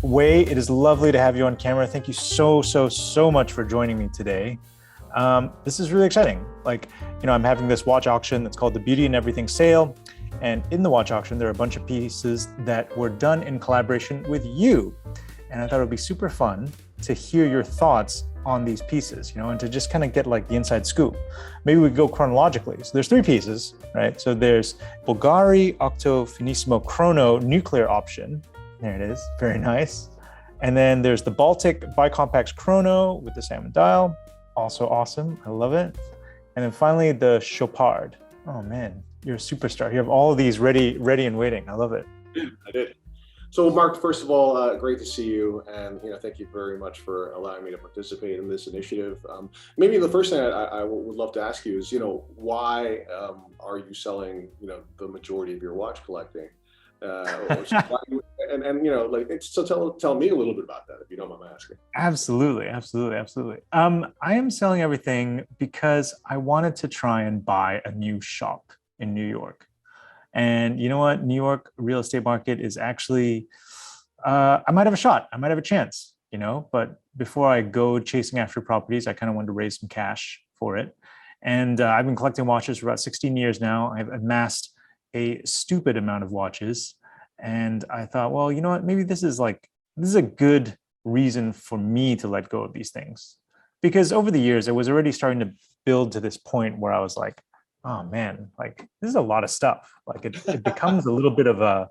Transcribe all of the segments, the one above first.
Wei, it is lovely to have you on camera. Thank you so much for joining me today. This is really exciting. I'm having this watch auction that's called the Beauty and Everything sale. And in the watch auction, there are a bunch of pieces that were done in collaboration with you. And I thought it would be super fun to hear your thoughts on these pieces, and to just kind of get the inside scoop. Maybe we go chronologically. So there's three pieces, right? So there's Bulgari Octo Finissimo Chrono nuclear option. There it is, very nice. And then there's the Baltic Bicompax Chrono with the salmon dial, also awesome, I love it. And then finally the Chopard. Oh man, you're a superstar. You have all of these ready and waiting. I love it. I did. So Mark, first of all, great to see you, and thank you very much for allowing me to participate in this initiative. Maybe the first thing I would love to ask you is, why are you selling, the majority of your watch collecting? So tell me a little bit about that, if you don't mind asking. Absolutely. I am selling everything because I wanted to try and buy a new shop in New York. And you know what? New York real estate market is actually, I might have a shot. I might have a chance, but before I go chasing after properties, I kind of wanted to raise some cash for it. And I've been collecting watches for about 16 years now. I've amassed a stupid amount of watches. And I thought, well, you know what? Maybe this is a good reason for me to let go of these things. Because over the years, it was already starting to build to this point where I was like, oh man, this is a lot of stuff. It becomes a little bit of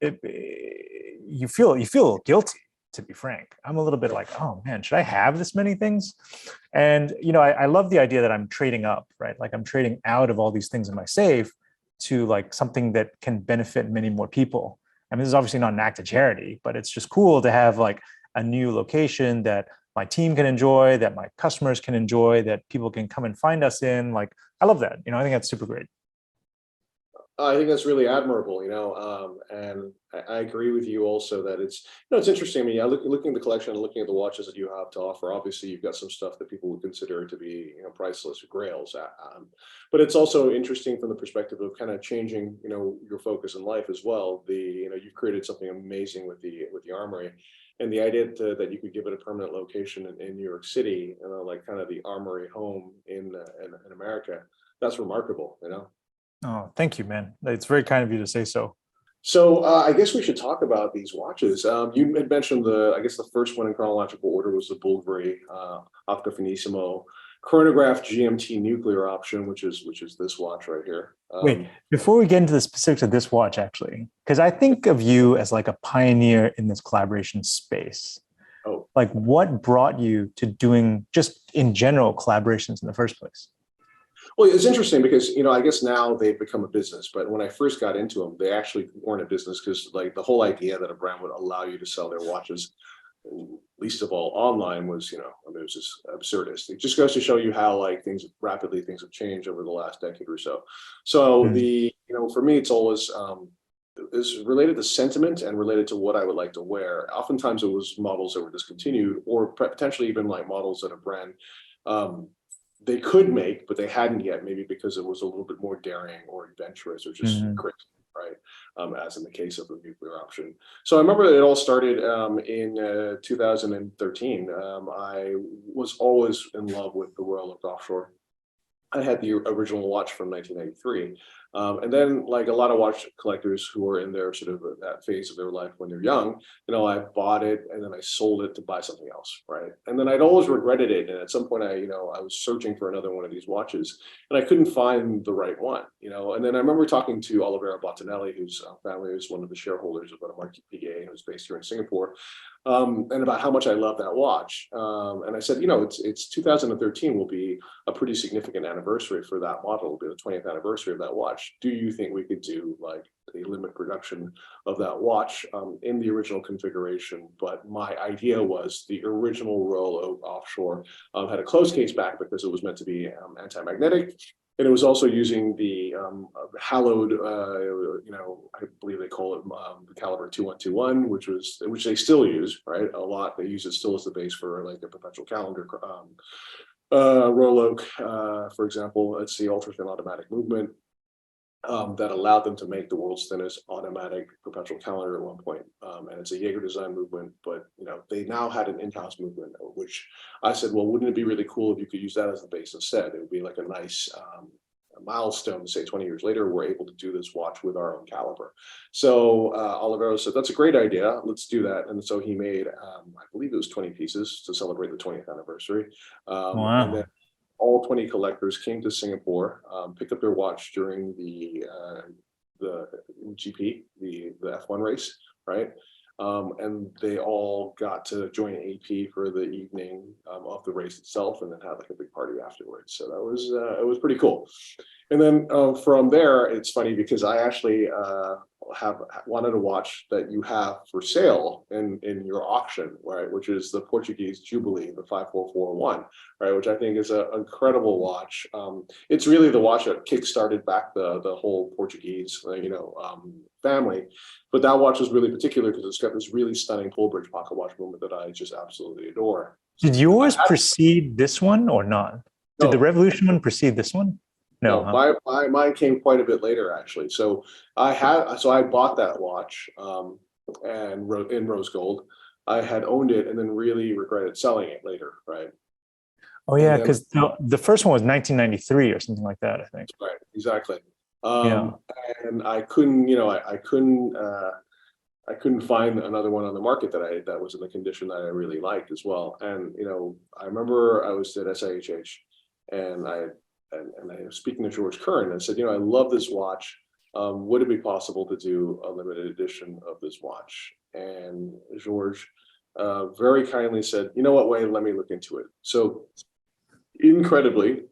you feel guilty, to be frank. I'm a little bit like, oh man, should I have this many things? And I love the idea that I'm trading up, right? I'm trading out of all these things in my safe to something that can benefit many more people. I mean, this is obviously not an act of charity, but it's just cool to have a new location that my team can enjoy, that my customers can enjoy, that people can come and find us in. I love that. I think that's super great. I think that's really admirable, and I agree with you also that it's interesting. I mean, looking at the collection and looking at the watches that you have to offer, obviously you've got some stuff that people would consider to be, priceless or grails. But it's also interesting from the perspective of kind of changing, your focus in life as well. You've created something amazing with the Armory. And the idea that you could give it a permanent location in New York City, kind of the Armory home in America, that's remarkable, Oh, thank you, man. It's very kind of you to say so. So I guess we should talk about these watches. You had mentioned the first one in chronological order was the Bulgari Octo Finissimo chronograph GMT nuclear option, which is this watch right here. Wait, before we get into the specifics of this watch, actually, because I think of you as a pioneer in this collaboration space. Oh, what brought you to doing just in general collaborations in the first place? well, it's interesting because, I guess now they've become a business, but when I first got into them, they actually weren't a business because the whole idea that a brand would allow you to sell their watches, least of all online, was, it was just absurdist. It just goes to show you how things have changed over the last decade or so. So for me, it's always, is related to sentiment and related to what I would like to wear. Oftentimes it was models that were discontinued or potentially even models that a brand, they could make, but they hadn't yet, maybe because it was a little bit more daring or adventurous or just crazy, right? As in the case of the nuclear option. So I remember it all started in 2013. I was always in love with the Royal Oak Offshore. I had the original watch from 1993. And then a lot of watch collectors who are in their sort of that phase of their life when they're young, I bought it and then I sold it to buy something else, right? And then I'd always regretted it. And at some point I was searching for another one of these watches and I couldn't find the right one, and then I remember talking to Oliveira Bottinelli, whose family is one of the shareholders of Audemars Piguet, who's based here in Singapore, and about how much I love that watch. And I said, it's 2013 will be a pretty significant anniversary for that model. It'll be the 20th anniversary of that watch. Do you think we could do a limited production of that watch in the original configuration? But my idea was the original Royal Oak Offshore had a closed case back because it was meant to be anti-magnetic. And it was also using the hallowed, I believe they call it the caliber 2121, which they still use, right? A lot. They use it still as the base for a perpetual calendar. Royal Oak, for example, it's the ultra thin automatic movement. that allowed them to make the world's thinnest automatic perpetual calendar at one point. And it's a Jaeger design movement, but they now had an in-house movement, which I said, well, wouldn't it be really cool if you could use that as the base instead? It would be like a nice milestone to say 20 years later, we're able to do this watch with our own caliber. So Olivero said, that's a great idea. Let's do that. And so he made, I believe it was 20 pieces to celebrate the 20th anniversary. Wow. And then all 20 collectors came to Singapore, picked up their watch during the GP, the F1 race, right? And they all got to join AP for the evening of the race itself, and then had like a big party afterwards. So that was it was pretty cool. And then from there, it's funny because I actually have wanted a watch that you have for sale in your auction, right? Which is the Portuguese Jubilee, the 5441, right? Which I think is an incredible watch. It's really the watch that kickstarted back the whole Portuguese, family. But that watch is really particular because it's got this really stunning pull bridge pocket watch movement that I just absolutely adore. Did yours precede this one or not? Did the Revolution one precede this one? No, mine came quite a bit later, actually. So I bought that watch and in rose gold. I had owned it and then really regretted selling it later, right? Oh yeah, because the first one was 1993 or something like that, I think. Right, exactly. Yeah. And I couldn't, I couldn't find another one on the market that was in the condition that I really liked as well. And I remember I was at SIHH, and I was speaking to George Curran and said, I love this watch. Would it be possible to do a limited edition of this watch? And George very kindly said, you know what, Wade, let me look into it. So incredibly,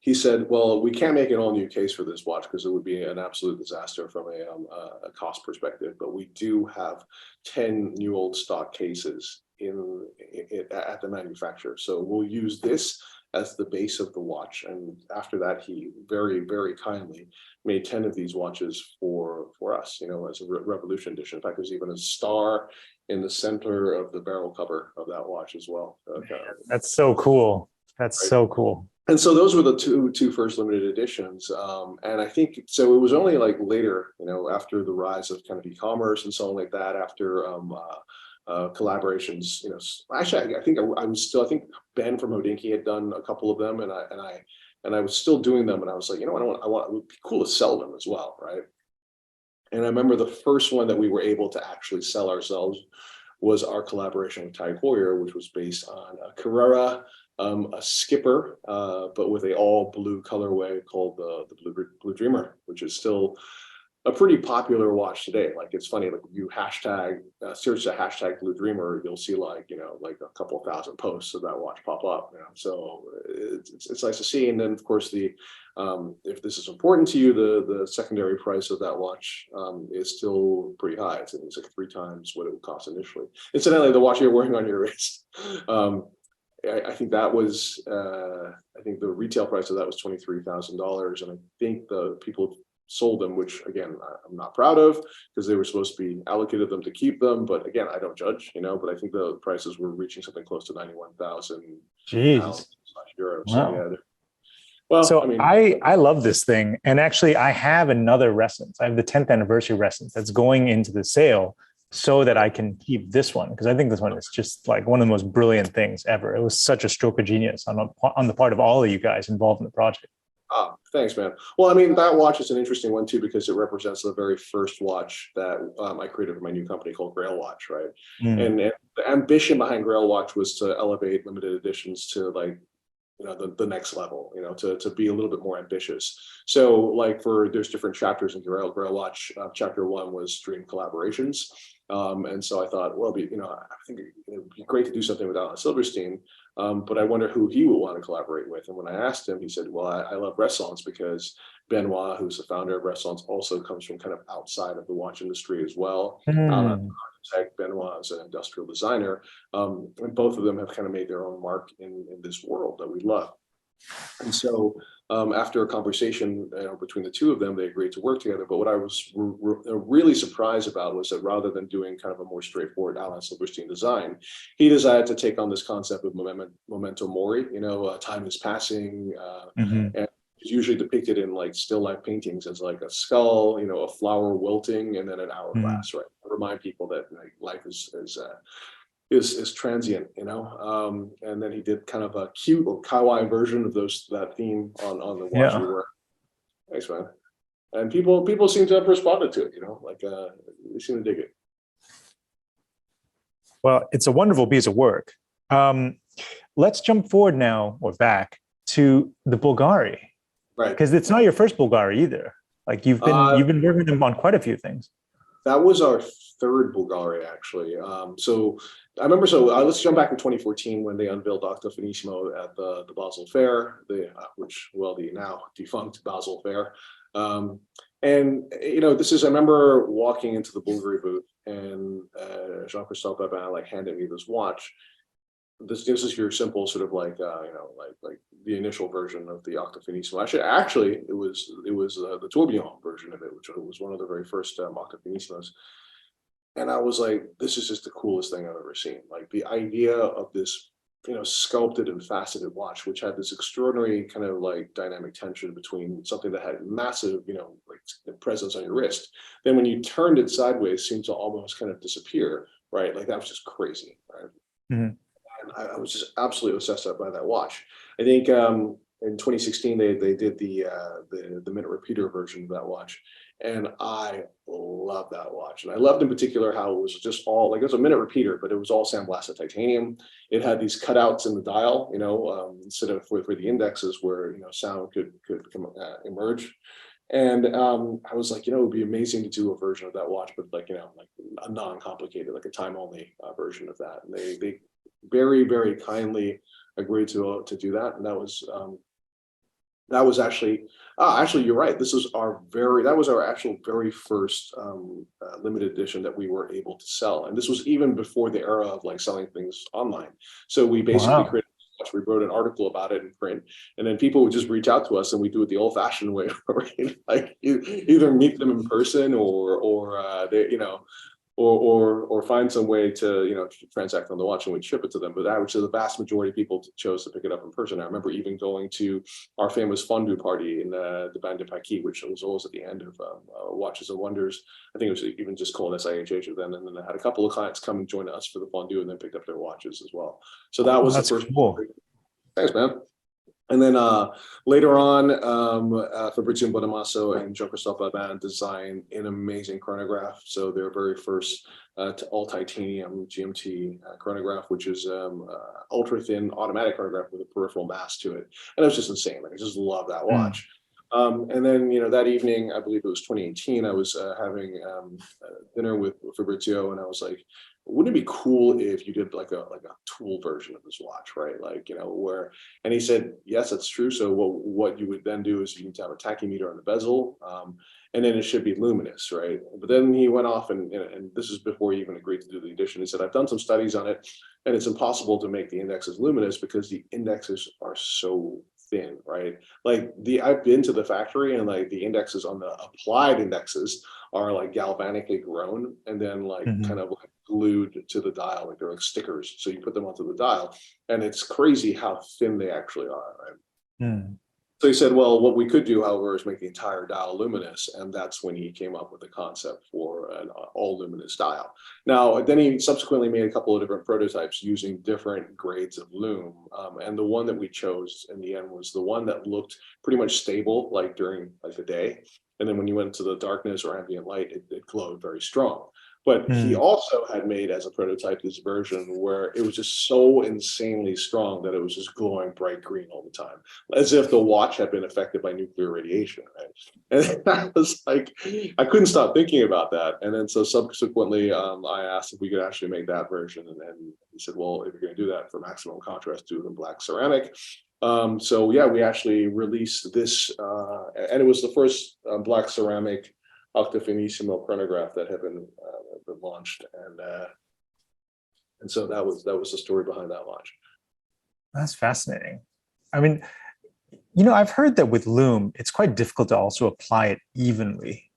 he said, well, we can't make an all new case for this watch because it would be an absolute disaster from a cost perspective, but we do have 10 new old stock cases at the manufacturer. So we'll use this as the base of the watch. And after that, he very, very kindly made 10 of these watches for us, as a Revolution edition. In fact, there's even a star in the center of the barrel cover of that watch as well. That's so cool. That's right. So cool. And so those were the two first limited editions. And I think, so it was only like later, after the rise of kind of e-commerce and so on like that, after collaborations, actually, I think I think Ben from Hodinkee had done a couple of them, and I was still doing them, and I was like, it would be cool to sell them as well, right? And I remember the first one that we were able to actually sell ourselves was our collaboration with Tag Heuer, which was based on a Carrera, a Skipper, but with a all blue colorway called the Blue Dreamer, which is still a pretty popular watch today. Like, it's funny, like you search the hashtag Blue Dreamer, you'll see like a couple thousand posts of that watch pop up. So it's nice to see. And then of course if this is important to you, the secondary price of that watch is still pretty high. It's like 3 times what it would cost initially. Incidentally, the watch you're wearing on your wrist, I think that was I think the retail price of that was $23,000, and I think the people sold them, which again I'm not proud of, because they were supposed to be allocated them to keep them, but again, I don't judge, but I think the prices were reaching something close to 91,000 euros. Wow. So yeah. Well, so I love this thing, and actually I have another Ressence. I have the 10th anniversary Ressence that's going into the sale so that I can keep this one, because I think this one is just like one of the most brilliant things ever. It was such a stroke of genius on the part of all of you guys involved in the project. Oh, thanks, man. Well, I mean, that watch is an interesting one too, because it represents the very first watch that I created for my new company called Grail Watch, right? And the ambition behind Grail Watch was to elevate limited editions to like, the next level, to be a little bit more ambitious. So like there's different chapters in Grail Watch. Chapter 1 was dream collaborations. And so I thought, well, I think it would be great to do something with Alan Silverstein, but I wonder who he would want to collaborate with. And when I asked him, he said, well, I love Ressence because Benoit, who's the founder of Ressence, also comes from kind of outside of the watch industry as well. Benoit is an industrial designer, and both of them have kind of made their own mark in this world that we love. And so after a conversation between the two of them, they agreed to work together. But what I was really surprised about was that rather than doing kind of a more straightforward Alan Silverstein design, he decided to take on this concept of memento mori, time is passing, and It's usually depicted in like still life paintings as like a skull, a flower wilting, and then an hourglass, right? Remind people that like life is transient, and then he did kind of a cute or kawaii version of that theme on the watch we were. Thanks, man. And people seem to have responded to it, like they seem to dig it. Well, it's a wonderful piece of work. Let's jump forward now, or back, to the Bulgari, right? Because it's not your first Bulgari either. Like you've been working with them on quite a few things. That was our third Bulgari, actually. So I remember. Let's jump back in 2014 when they unveiled Octo Finissimo at the Basel Fair, the now defunct Basel Fair. And this is. I remember walking into the Bulgari booth, and Jean-Christophe Babin handed me this watch. This is your simple sort of like the initial version of the Octo Finissimo. Actually, it was the tourbillon version of it, which was one of the very first Octo Finissimos. And I was like, this is just the coolest thing I've ever seen. Like the idea of this, sculpted and faceted watch, which had this extraordinary kind of like dynamic tension between something that had massive, presence on your wrist. Then when you turned it sideways, it seemed to almost kind of disappear, right? Like that was just crazy, right? Mm-hmm. I was just absolutely obsessed by that watch. I think in 2016 they did the minute repeater version of that watch, and I love that watch. And I loved in particular how it was just all it was a minute repeater, but it was all sandblasted titanium. It had these cutouts in the dial, instead of for the indexes where sound could emerge. And I was like, it would be amazing to do a version of that watch, but like a non-complicated, like a time-only version of that. And they very, very kindly agreed to do that, and that was actually you're right. That was our actual very first limited edition that we were able to sell, and this was even before the era of like selling things online. So we basically created. We wrote an article about it in print, and then people would just reach out to us, and we do it the old-fashioned way, like either meet them in person or find some way to transact on the watch, and we'd ship it to them. But actually, the vast majority of people chose to pick it up in person. I remember even going to our famous fondue party in the Bain de Paquis, which was always at the end of Watches and Wonders. I think it was even just called SIHH then, and then I had a couple of clients come and join us for the fondue, and then picked up their watches as well. So that was the first. Cool. Thanks, man. And then later on, Fabrizio Bonamasso and Jean-Christophe Babin designed an amazing chronograph. So their very first all titanium GMT chronograph, which is ultra thin automatic chronograph with a peripheral mass to it. And it was just insane. Like, I just love that watch. And then, that evening, I believe it was 2018, I was having dinner with Fabrizio, and I was like, wouldn't it be cool if you did like a tool version of this watch, right? And he said, yes, that's true. So what you would then do is you need to have a tachymeter on the bezel, and then it should be luminous, right? But then he went off and this is before he even agreed to do the edition. He said, I've done some studies on it, and it's impossible to make the indexes luminous because the indexes are so thin, right? I've been to the factory, and like the indexes on the applied indexes are like galvanically grown and then kind of like glued to the dial, like they're like stickers. So you put them onto the dial, and it's crazy how thin they actually are, right? So he said, well, what we could do, however, is make the entire dial luminous. And that's when he came up with the concept for an all luminous dial. Now, then he subsequently made a couple of different prototypes using different grades of lume. And the one that we chose in the end was the one that looked pretty much stable, like during the day. And then when you went into the darkness or ambient light, it glowed very strong. But he also had made as a prototype this version where it was just so insanely strong that it was just glowing bright green all the time, as if the watch had been affected by nuclear radiation, right? And I was like, I couldn't stop thinking about that. And then so subsequently, I asked if we could actually make that version. And then he said, well, if you're going to do that for maximum contrast, do it in black ceramic. So yeah, we actually released this, and it was the first black ceramic Octo Finissimo chronograph that had been launched, and so that was the story behind that launch. That's fascinating. I mean, I've heard that with lume, it's quite difficult to also apply it evenly.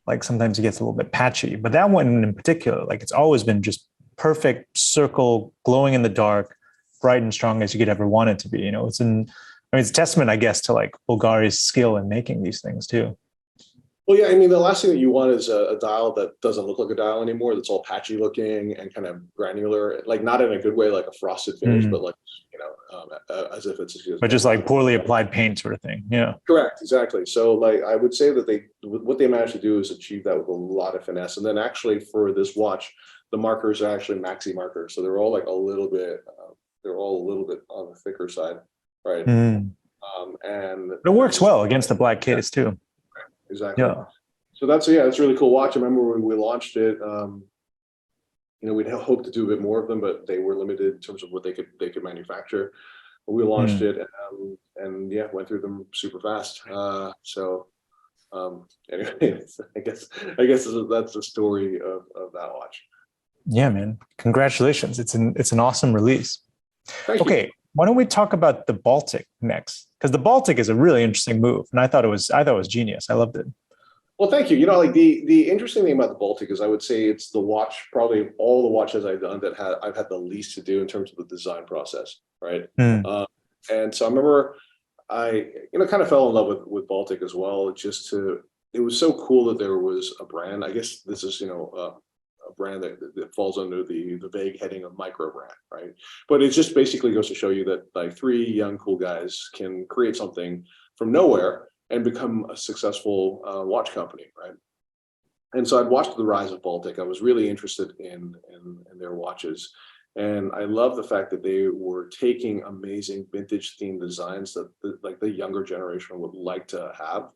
Like sometimes it gets a little bit patchy, but that one in particular, like it's always been just perfect circle, glowing in the dark, bright and strong as you could ever want it to be. It's in I mean, it's a testament, I guess, to like Bulgari's skill in making these things too. Well, yeah, I mean, the last thing that you want is a dial that doesn't look like a dial anymore, that's all patchy looking and kind of granular, like not in a good way, like a frosted finish, but like, as if it's but just like poorly applied paint sort of thing. Yeah. Correct, exactly. So like I would say that what they managed to do is achieve that with a lot of finesse. And then actually for this watch, the markers are actually maxi markers. So they're all like they're all a little bit on the thicker side, right? And it works well against the black case too. Exactly. Yeah. So that's a really cool watch. I remember when we launched it, we'd hoped to do a bit more of them, but they were limited in terms of what they could manufacture. We launched it, and yeah, went through them super fast. Anyway, I guess that's the story of that watch. Yeah, man. Congratulations. It's an awesome release. Thank you. Why don't we talk about the Baltic next? Because the Baltic is a really interesting move, and I thought it was genius. I loved it. Well, thank you. Like the interesting thing about the Baltic is I would say it's the watch, probably of all the watches I've done that I've had the least to do in terms of the design process, right? And so I remember I kind of fell in love with Baltic as well. It was so cool that there was a brand. I guess this is a brand that falls under the vague heading of micro brand, right? But it just basically goes to show you that like three young cool guys can create something from nowhere and become a successful watch company, right? And so I'd watched the rise of Baltic. I was really interested in their watches. And I love the fact that they were taking amazing vintage themed designs that like the younger generation would like to have,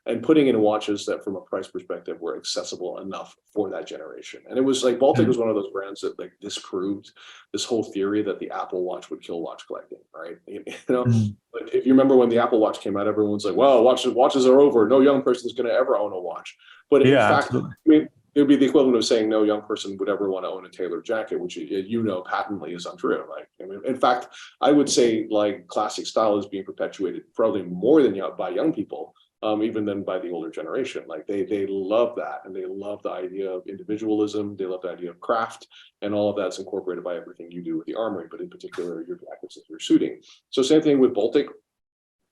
and putting in watches that from a price perspective were accessible enough for that generation. And it was like Baltic was one of those brands that like disproved this whole theory that the Apple Watch would kill watch collecting, right? Like if you remember when the Apple Watch came out, everyone's like, well, watches are over. No young person is going to ever own a watch. But in fact, absolutely. I mean, it would be the equivalent of saying no young person would ever want to own a tailored jacket, which patently is untrue. Like, I mean, in fact, I would say like classic style is being perpetuated probably more than by young people. Even than by the older generation. Like they love that, and they love the idea of individualism. They love the idea of craft, and all of that's incorporated by everything you do with the armory, but in particular your jackets and your suiting. So same thing with Baltic.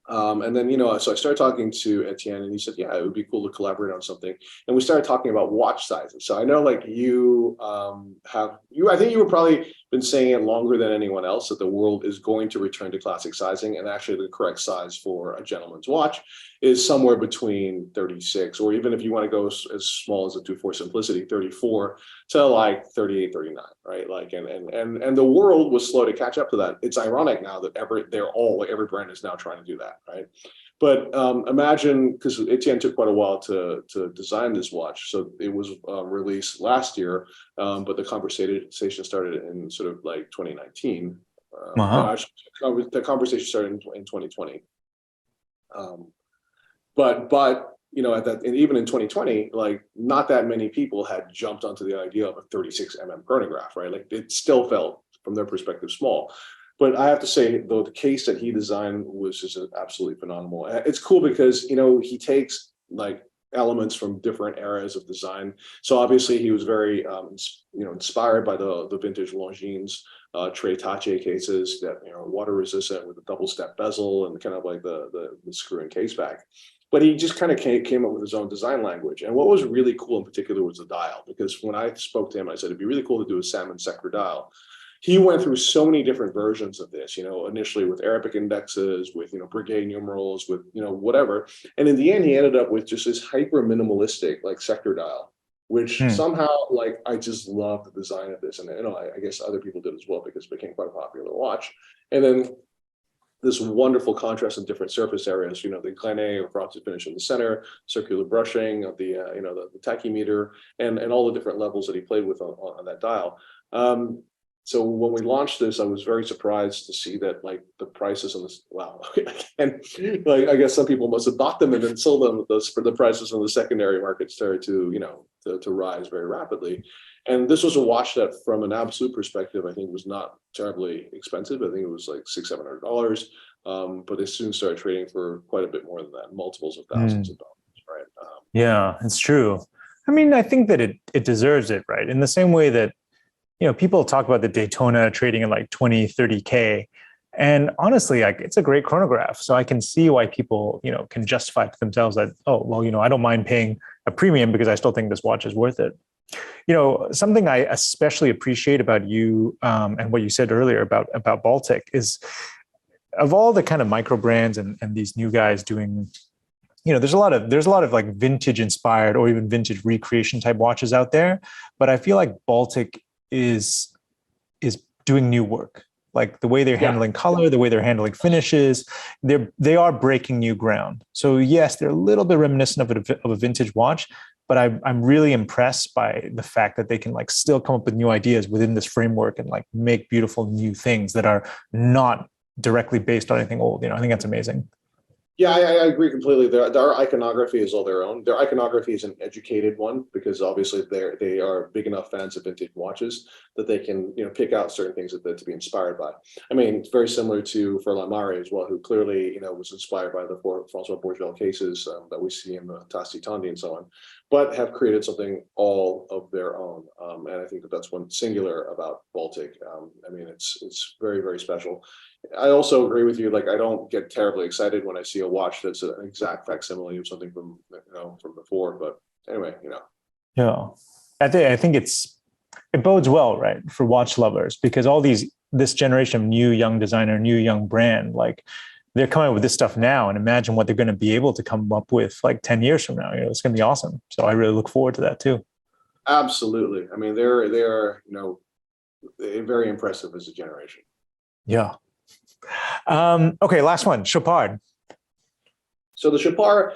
And then, so I started talking to Etienne, and he said, yeah, it would be cool to collaborate on something. And we started talking about watch sizes. So I know like I think you were probably been saying it longer than anyone else that the world is going to return to classic sizing. And actually the correct size for a gentleman's watch is somewhere between 36, or even if you want to go as small as a 2-4 simplicity, 34 to like 38, 39, right? Like, and the world was slow to catch up to that. It's ironic now that every brand is now trying to do that, right? But imagine, because Etienne took quite a while to design this watch. So it was released last year, but the conversation started in sort of like 2019. The conversation started in 2020. But at that, and even in 2020, like not that many people had jumped onto the idea of a 36 chronograph, right? Like it still felt from their perspective small. But I have to say, though, the case that he designed was just absolutely phenomenal. It's cool because, he takes like elements from different eras of design. So obviously he was very, inspired by the vintage Longines Tre Tace cases that, water resistant with a double step bezel and kind of like the screw and case back. But he just kind of came up with his own design language. And what was really cool in particular was the dial, because when I spoke to him, I said, it'd be really cool to do a salmon sector dial. He went through so many different versions of this, initially with Arabic indexes, with, Breguet numerals, with, whatever. And in the end, he ended up with just this hyper minimalistic, like sector dial, which somehow, like, I just love the design of this. And, I guess other people did as well, because it became quite a popular watch. And then this wonderful contrast in different surface areas, the Glenet or frosted finish in the center, circular brushing of the, the tachymeter, and all the different levels that he played with on that dial. So when we launched this, I was very surprised to see that like the prices on this, wow. And like, I guess some people must have bought them and then sold them for the prices on the secondary market started to, to rise very rapidly. And this was a watch that from an absolute perspective, I think was not terribly expensive. I think it was like $600-700. But they soon started trading for quite a bit more than that, multiples of thousands of dollars, right? Yeah, it's true. I mean, I think that it deserves it, right? In the same way that, people talk about the Daytona trading at like 20, 30K. And honestly, like it's a great chronograph. So I can see why people, can justify to themselves that, oh, well, I don't mind paying a premium because I still think this watch is worth it. Something I especially appreciate about you and what you said earlier about Baltic is of all the kind of micro brands and these new guys doing, there's a lot of like vintage inspired or even vintage recreation type watches out there. But I feel like Baltic is doing new work. Like the way they're handling color, the way they're handling finishes, they are breaking new ground. So yes, they're a little bit reminiscent of a vintage watch, but I'm really impressed by the fact that they can like still come up with new ideas within this framework and like make beautiful new things that are not directly based on anything old. I think that's amazing. Yeah, I agree completely. Their iconography is all their own. Their iconography is an educated one because obviously they are big enough fans of vintage watches that they can pick out certain things that to be inspired by. I mean, it's very similar to Furlan Mare as well, who clearly was inspired by the Francois Bourgeois cases that we see in the Tassi Tondi and so on, but have created something all of their own. And I think that's one singular about Baltic. I mean, it's very, very special. I also agree with you. Like, I don't get terribly excited when I see a watch that's an exact facsimile of something from from before. But anyway, Yeah, I think it bodes well, right, for watch lovers because this generation of new young designer, new young brand, like they're coming up with this stuff now, and imagine what they're going to be able to come up with like 10 years from now. It's going to be awesome. So I really look forward to that too. Absolutely. I mean, they're very impressive as a generation. Yeah. Okay, last one, Chopard. So the Chopard,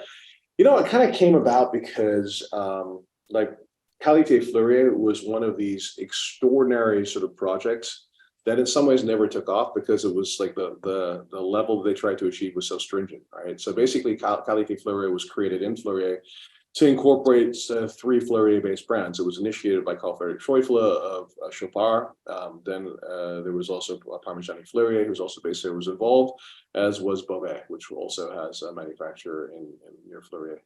it kind of came about because like Qualité Fleurier was one of these extraordinary sort of projects that in some ways never took off because it was like the level they tried to achieve was so stringent, right? So basically Qualité Fleurier was created in Fleurier to incorporate 3 Fleurier-based brands. It was initiated by Carl Friedrich Schäufele of Chopard. Then there was also Parmigiani Fleurier, who was also based there, was involved, as was Beauvais, which also has a manufacturer near Fleurier.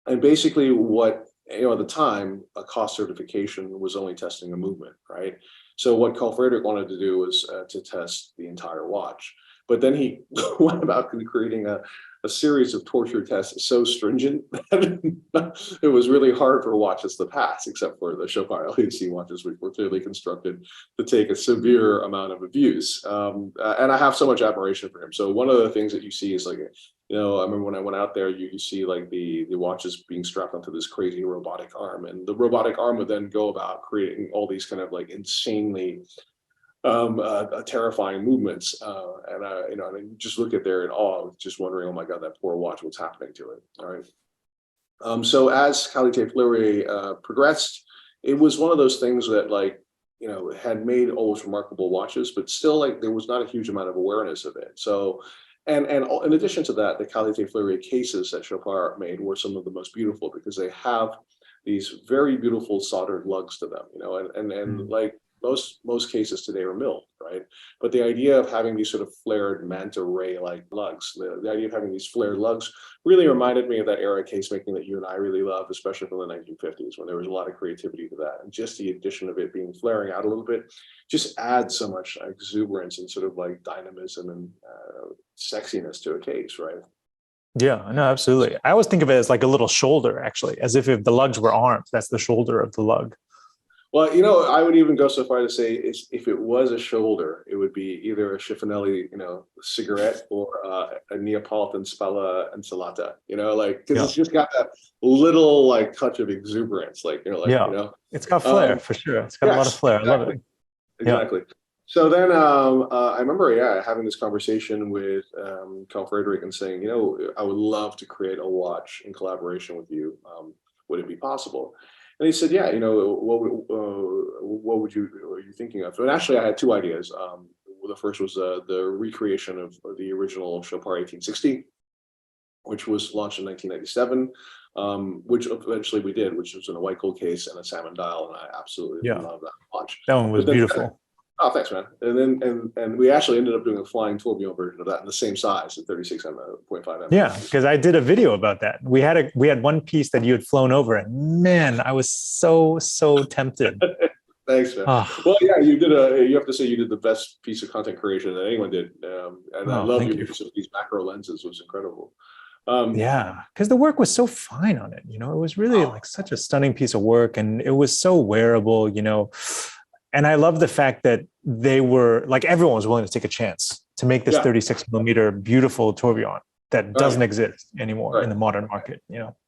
And basically what, at the time, a cost certification was only testing a movement, right? So what Carl Friedrich wanted to do was to test the entire watch. But then he went about creating a series of torture tests so stringent that it was really hard for watches to pass, except for the Chopard LHC watches, which were clearly constructed to take a severe amount of abuse. And I have so much admiration for him. So one of the things that you see is like, I remember when I went out there, you see like the watches being strapped onto this crazy robotic arm, and the robotic arm would then go about creating all these kind of like insanely terrifying movements, and I just look at there in awe, just wondering, oh my God, that poor watch, what's happening to it? All right. So as Qualité Fleurier progressed, it was one of those things that had made all those remarkable watches, but still like there was not a huge amount of awareness of it. So, and in addition to that, the Qualité Fleurier cases that Chopard made were some of the most beautiful because they have these very beautiful soldered lugs to them, and like most cases today are milled, right? But the idea of having these sort of flared manta ray like lugs, the idea of having these flared lugs really reminded me of that era of case making that you and I really love, especially from the 1950s, when there was a lot of creativity to that. And just the addition of it being flaring out a little bit just adds so much exuberance and sort of like dynamism and sexiness to a case, right? Yeah, no, absolutely. I always think of it as like a little shoulder, actually, as if the lugs were arms. That's the shoulder of the lug. Well, I would even go so far to say if it was a shoulder, it would be either a Schiffinelli, cigarette or a Neapolitan Spalla Ensalata, because it's just got that little like touch of exuberance, it's got flair for sure. It's got a lot of flair. Exactly. I love it. Exactly. Yeah. So then I remember, having this conversation with Carl Friedrich and saying, I would love to create a watch in collaboration with you. Would it be possible? And he said, yeah, what were you thinking of? And actually, I had 2 ideas. The first was the recreation of the original Chopard 1860, which was launched in 1997, which eventually we did, which was in a white gold case and a salmon dial, and I absolutely love that watch. That one was beautiful. Oh, thanks, man. And then we actually ended up doing a flying tourbillon version of that in the same size at 36.5 mm. Yeah, because I did a video about that. We had one piece that you had flown over, and man, I was so tempted. Thanks, man. Oh, Well, yeah, you have to say you did the best piece of content creation that anyone did. And I oh, love thank your you. use of these macro lenses. It was incredible. Um, Yeah, because the work was so fine on it. It was really like such a stunning piece of work, and it was so wearable. And I love the fact that they were like everyone was willing to take a chance to make this yeah, 36 millimeter beautiful tourbillon that right, doesn't exist anymore in right. the modern market.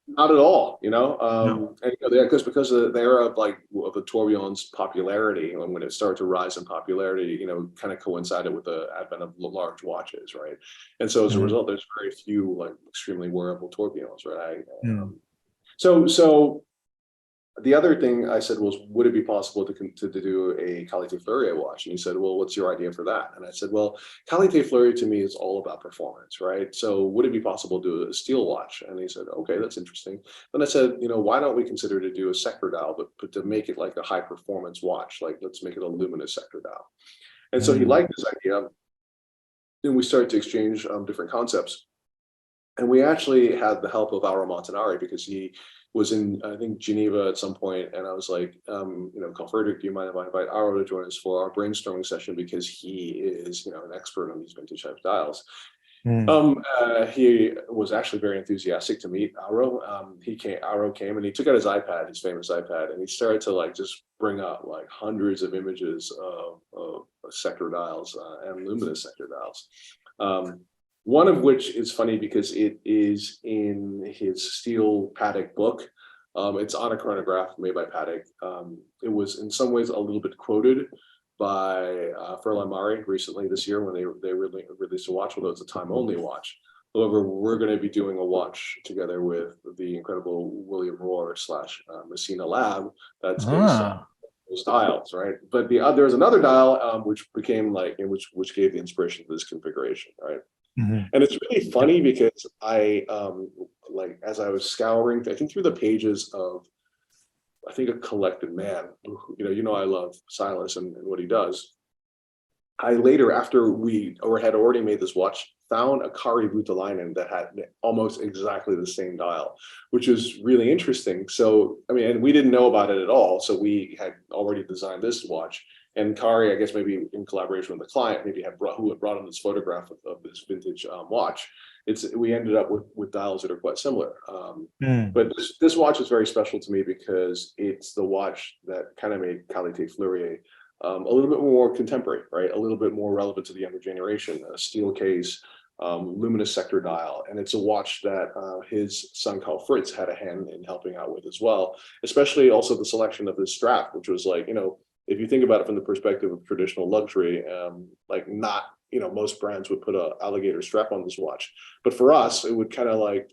Not at all, No. and because of the era of of the tourbillon's popularity, and when it started to rise in popularity, kind of coincided with the advent of large watches, right? And so as a Mhm. result, there's very few like extremely wearable tourbillons, right? Mm. So the other thing I said was, would it be possible to do a Qualité Fleurie watch? And he said, well, what's your idea for that? And I said, well, Qualité Fleurie to me is all about performance, right? So would it be possible to do a steel watch? And he said, okay, that's interesting. Then I said, why don't we consider to do a sector dial, but to make it like a high performance watch, like let's make it a luminous sector dial. And so he Mm. liked this idea. And we started to exchange different concepts. And we actually had the help of Auro Montanari because he was in, I think, Geneva at some point, and I was like, call Frederick, do you mind if I invite Auro to join us for our brainstorming session because he is, an expert on these vintage type styles. Mm. He was actually very enthusiastic to meet Auro. Auro came and he took out his iPad, his famous iPad, and he started to like just bring up like hundreds of images of sector dials and luminous sector dials. One of which is funny because it is in his steel Patek book. It's on a chronograph made by Patek. It was in some ways a little bit quoted by Mari recently this year when they really released a watch, although it's a time only watch. However, we're going to be doing a watch together with the incredible William Rohr / Messina Lab that's based on Ah. those dials, right? But there's another dial which became like which gave the inspiration for this configuration, right? Mhm. And it's really Yep. funny because I like as I was scouring, I think through the pages of I think a collected man, I love Silas and what he does. I later, after we had already made this watch, found a Kari Voutilainen that had almost exactly the same dial, which is really interesting. So, I mean, and we didn't know about it at all. So we had already designed this watch. And Kari, I guess maybe in collaboration with the client, maybe who had brought him this photograph of this vintage watch. We ended up with dials that are quite similar. Mm. But this watch is very special to me because it's the watch that kind of made Qualité Fleurie a little bit more contemporary, right? A little bit more relevant to the younger generation. A steel case, luminous sector dial, and it's a watch that his son Carl Fritz had a hand in helping out with as well. Especially also the selection of this strap, which was like, if you think about it from the perspective of traditional luxury, like not, most brands would put a alligator strap on this watch, but for us, it would kind of like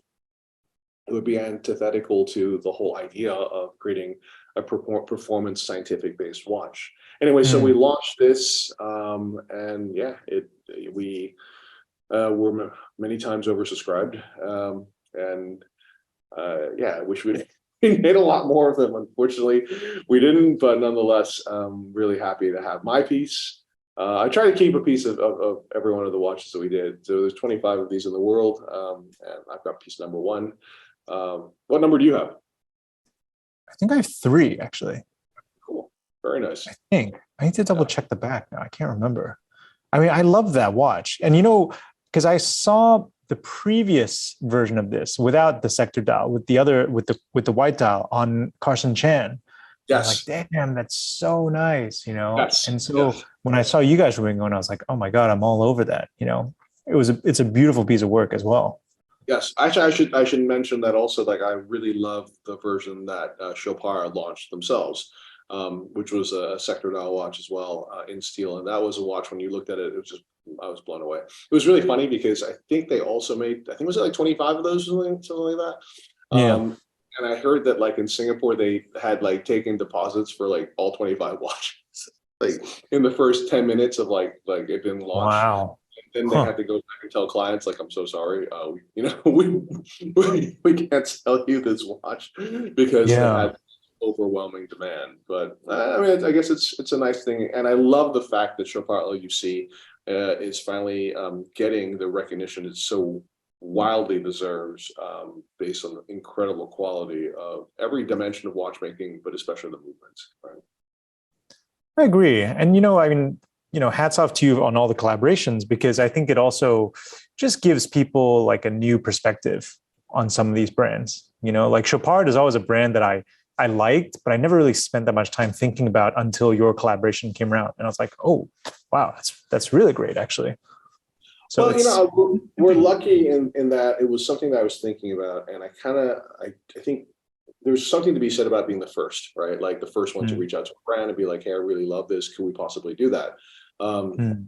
it would be antithetical to the whole idea of creating a performance scientific based watch. Anyway, so we Mm. launched this, and yeah, we were many times oversubscribed, and yeah, I wish we made a lot more of them. Unfortunately, we didn't, but nonetheless, really happy to have my piece. I try to keep a piece of every one of the watches that we did. So there's 25 of these in the world, and I've got piece number one. What number do you have? I think I have three actually. Cool. Very nice. I need to double Yeah. check the back now. I can't remember. I mean, I love that watch. And because I saw the previous version of this without the sector dial, with the white dial on Carson Chan. And I'm like, Yes. damn, that's so nice. Yes. And so Yes. when I saw you guys were going, I was like, oh my God, I'm all over that. It's a beautiful piece of work as well. Yes. Actually, I should mention that also. Like, I really love the version that Chopard launched themselves, which was a sector dial watch as well in steel. And that was a watch when you looked at it, I was blown away. It was really funny because I think they also made, I think was it like 25 of those, something like that. Yeah. And I heard that like in Singapore, they had like taken deposits for like all 25 watches, like in the first 10 minutes of like it being launched. Wow. Then they Huh. had to go back and tell clients, like, I'm so sorry, we can't sell you this watch because they Yeah. had overwhelming demand. But I mean, I guess it's a nice thing, and I love the fact that Chopard LUC is finally getting the recognition it so wildly deserves, based on the incredible quality of every dimension of watchmaking, but especially the movements. Right? I agree. And, I mean, hats off to you on all the collaborations, because I think it also just gives people like a new perspective on some of these brands. Like Chopard is always a brand that I liked, but I never really spent that much time thinking about until your collaboration came around. And I was like, oh, wow, that's really great, actually. So Well, it's, we're lucky in that it was something that I was thinking about, and I think there's something to be said about being the first, right? Like the first one to Mm, reach out to a brand and be like, "Hey, I really love this. Can we possibly do that?" Um, mm,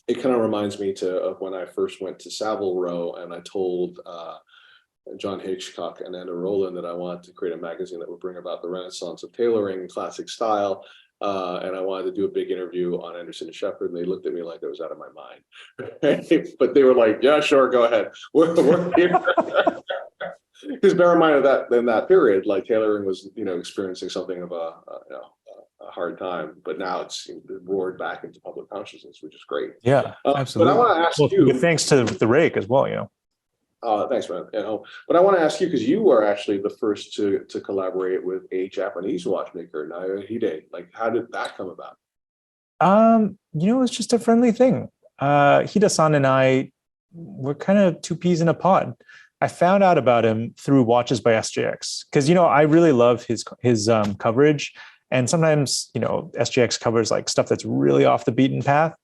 it kind of reminds me of when I first went to Savile Row and I told John Hitchcock and Anna Rowland that I wanted to create a magazine that would bring about the renaissance of tailoring and classic style. And I wanted to do a big interview on Anderson and Shepherd, and they looked at me like I was out of my mind. But they were like, "Yeah, sure, go ahead. We're here." Because bear in mind that in that period, like tailoring was, experiencing something of a hard time, but now it's roared back into public consciousness, which is great. yeah, But I absolutely. want to ask Well, you. thanks to the rake as well. Thanks, man. But I want to ask you because you were actually the first to collaborate with a Japanese watchmaker, Naoya Hide. Like, how did that come about? It's just a friendly thing. Hida-san and I were kind of two peas in a pod. I found out about him through Watches by SJX because I really love his coverage, and sometimes SJX covers like stuff that's really off the beaten path.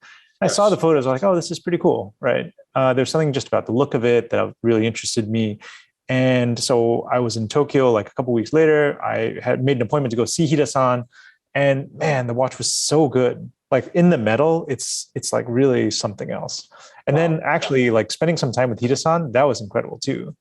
I saw the Yes. photos, I was like, oh, this is pretty cool, right? There's something just about the look of it that really interested me. And so I was in Tokyo like a couple of weeks later. I had made an appointment to go see Hida-san, and man, the watch was so good. Like in the metal, it's like really something else. And then Wow. actually like spending some time with Hida-san, that was incredible too.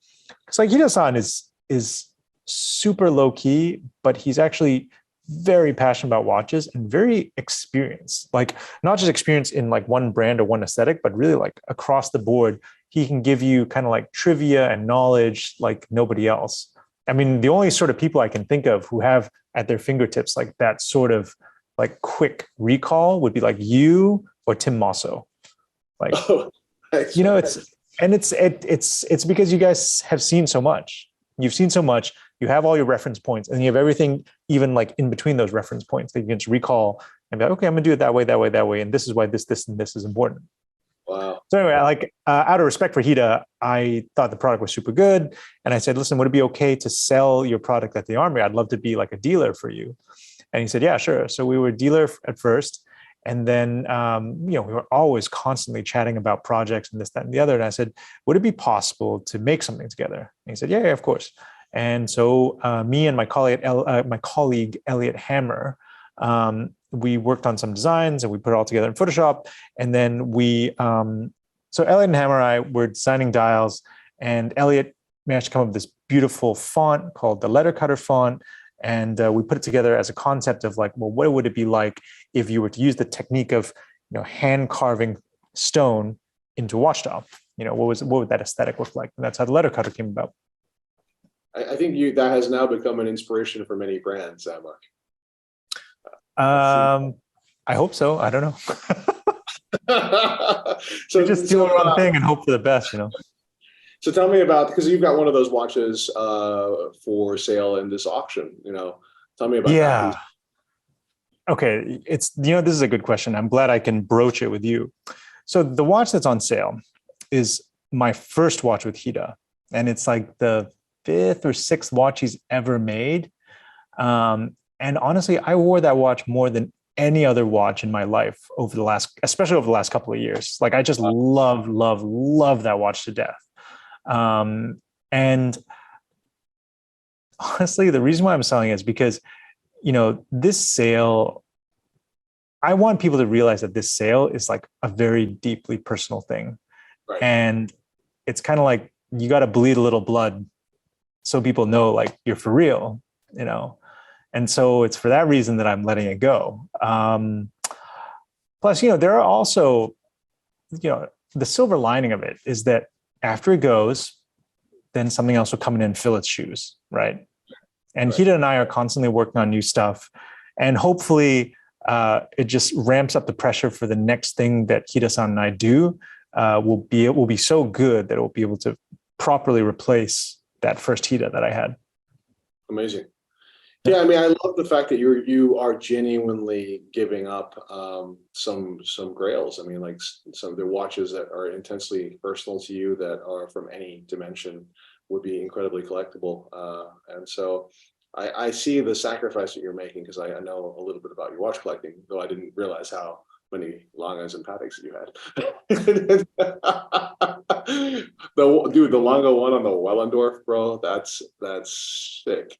Because like Hida-san is super low key, but he's actually very passionate about watches and very experienced. Like not just experience in like one brand or one aesthetic, but really like across the board. He can give you kind of like trivia and knowledge like nobody else. I mean, the only sort of people I can think of who have at their fingertips like that sort of like quick recall would be like you or Tim Mosso. Like, Oh, thanks, man. it's because you guys have seen so much. You've seen so much. You have all your reference points, and you have everything, even like in between those reference points, that you can just recall and be like, okay, I'm gonna do it that way, that way, that way, and this is why this, and this is important. Wow. So anyway, like out of respect for Hida, I thought the product was super good, and I said, listen, would it be okay to sell your product at the Armory? I'd love to be like a dealer for you. And he said, yeah, sure. So we were a dealer at first. And then, we were always constantly chatting about projects and this, that, and the other. And I said, would it be possible to make something together? And he said, yeah, of course. And so me and my colleague Elliot Hammer, we worked on some designs and we put it all together in Photoshop. And then so Elliot and Hammer and I were designing dials, and Elliot managed to come up with this beautiful font called the Letter Cutter font. And we put it together as a concept of like, well, what would it be like if you were to use the technique of, hand carving stone into watch dial? What would that aesthetic look like? And that's how the letter cutter came about. I think that has now become an inspiration for many brands, Mark. I hope so. I don't know. So just do one thing and hope for the best, So tell me about, because you've got one of those watches for sale in this auction. Tell me about that piece. Okay, this is a good question. I'm glad I can broach it with you. So the watch that's on sale is my first watch with Hida, and it's like the 5th or 6th watch he's ever made. And honestly, I wore that watch more than any other watch in my life especially over the last couple of years. Like I just love that watch to death. And honestly, the reason why I'm selling it is because, this sale, I want people to realize that this sale is like a very deeply personal thing. Right. And it's kind of like, you got to bleed a little blood so people know like you're for real, And so it's for that reason that I'm letting it go. Plus, there are also, the silver lining of it is that after it goes, then something else will come in and fill its shoes, right? And right. Hida and I are constantly working on new stuff, and hopefully it just ramps up the pressure for the next thing that Hida-san and I do. Will be so good that it will be able to properly replace that first Hida that I had. Amazing. Yeah, I mean, I love the fact that you are genuinely giving up some grails. I mean, like some of the watches that are intensely personal to you that are from any dimension would be incredibly collectible. And so I see the sacrifice that you're making because I know a little bit about your watch collecting, though I didn't realize how many Longas and Pateks that you had. The Longo one on the Wellendorf, bro, that's sick.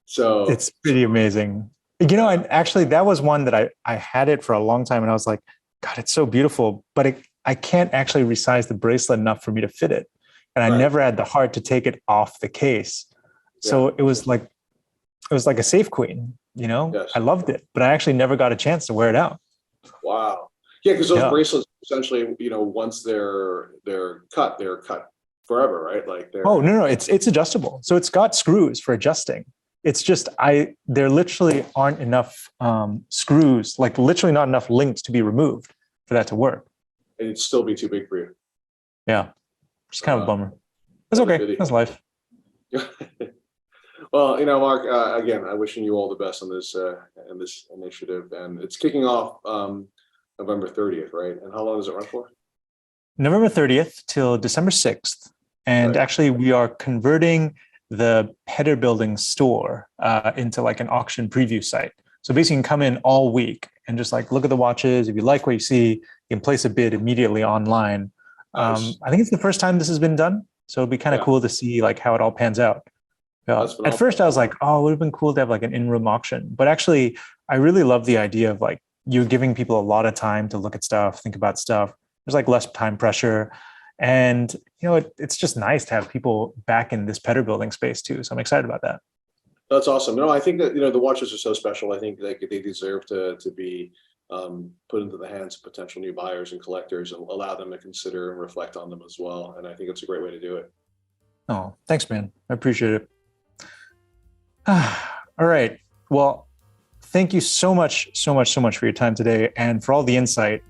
So It's pretty amazing. And actually that was one that I had it for a long time and I was like, God, it's so beautiful, but I can't actually resize the bracelet enough for me to fit it. And I Right. never had the heart to take it off the case. So it was like a safe queen, Yes. I loved it, but I actually never got a chance to wear it out. Wow. Yeah, because those Yeah. bracelets essentially, once they're cut forever, right? Like they're Oh, no, it's adjustable. So it's got screws for adjusting. It's just there literally aren't enough screws, like literally not enough links to be removed for that to work. it'd still be too big for you. Yeah. Just kind of a bummer. It's That's a okay. pity. That's life. Well, Mark, again, I'm wishing you all the best on this initiative, and it's kicking off November 30th, right? And how long does it run for? November 30th till December 6th. And Right. actually we are converting the Header Building store into like an auction preview site. So basically you can come in all week and just like look at the watches. If you like what you see, you can place a bid immediately online. Nice. I think it's the first time this has been done. So it'd be kind of cool to see like how it all pans out. At first I was like, oh, it would have been cool to have like an in-room auction. But actually I really love the idea of like you're giving people a lot of time to look at stuff, think about stuff. There's like less time pressure. And, it's just nice to have people back in this Header Building space too. So I'm excited about that. That's awesome. No, I think that, the watches are so special. I think they deserve to be put into the hands of potential new buyers and collectors and allow them to consider and reflect on them as well. And I think it's a great way to do it. Oh, thanks, man. I appreciate it. All right. Well, thank you so much for your time today and for all the insight.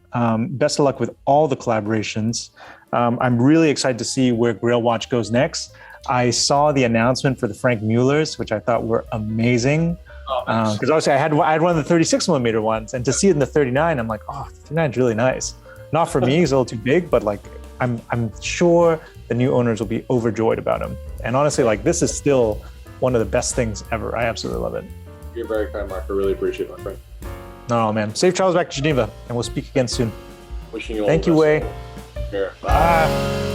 Best of luck with all the collaborations. I'm really excited to see where Grail Watch goes next. I saw the announcement for the Frank Muellers, which I thought were amazing. Because obviously I had one of the 36 millimeter ones, and to see it in the 39, I'm like, oh, the 39 is really nice. Not for me, it's a little too big, but like I'm sure the new owners will be overjoyed about them. And honestly, like this is still one of the best things ever. I absolutely love it. You're very kind, Mark. I really appreciate it, my friend. No, man. Safe travels back to Geneva, and we'll speak again soon. Wishing you all Thank the you, best. Wei. Take care. Bye. Bye.